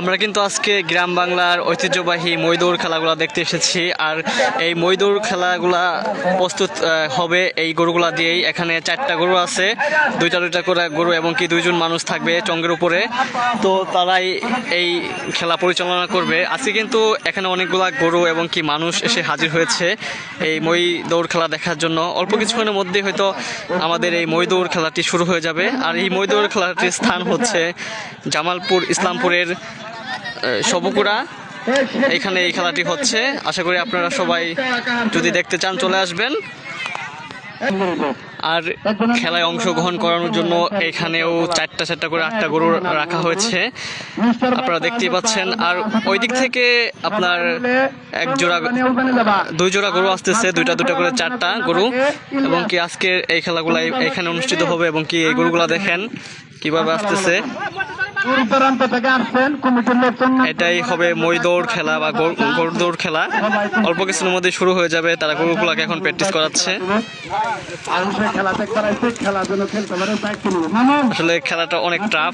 আমরা কিন্তু আজকে গ্রাম বাংলার ঐতিহ্যবাহী মই দৌড় খেলাগুলো দেখতে এসেছি। আর এই মই দৌড় খেলাগুলা প্রস্তুত হবে এই গরুগুলা দিয়েই। এখানে 4টা গরু আছে, দুইটা করে গরু এবং কি 2জন মানুষ থাকবে চঙ্গের উপরে। তো তারাই এই খেলা পরিচালনা করবে। আজকে কিন্তু এখানে অনেকগুলা গরু এবং কি মানুষ এসে হাজির হয়েছে এই মই দৌড় খেলা দেখার জন্য। অল্প কিছুক্ষণের মধ্যেই হয়তো আমাদের এই মই দৌড় খেলাটি শুরু হয়ে যাবে। আর এই মই দৌড় খেলাটির স্থান হচ্ছে জামালপুর ইসলামপুরের সবুকুড়া। এখানে এই খেলাটি হচ্ছে। আশা করি আপনারা সবাই যদি দেখতে চান চলে আসবেন। আর খেলায় অংশগ্রহণ করানোর জন্য এখানেও 4টা করে 8টা গরু রাখা হয়েছে, আপনারা দেখতেই পাচ্ছেন। আর ওই দিক থেকে আপনার 2 জোড়া গরু আসতেছে, দুইটা করে 4টা গরু। এবং কি আজকের এই খেলাগুলাই এখানে অনুষ্ঠিত হবে। এবং কি এই গরুগুলা দেখেন কিভাবে আসতেছে। এটাই হবে মই দৌড় খেলা বা গরু দৌড় খেলা। অল্প কিছুর মধ্যে শুরু হয়ে যাবে। তারা গরুগুলাকে এখন প্র্যাকটিস করাচ্ছে। আসলে খেলাটা অনেক টাফ।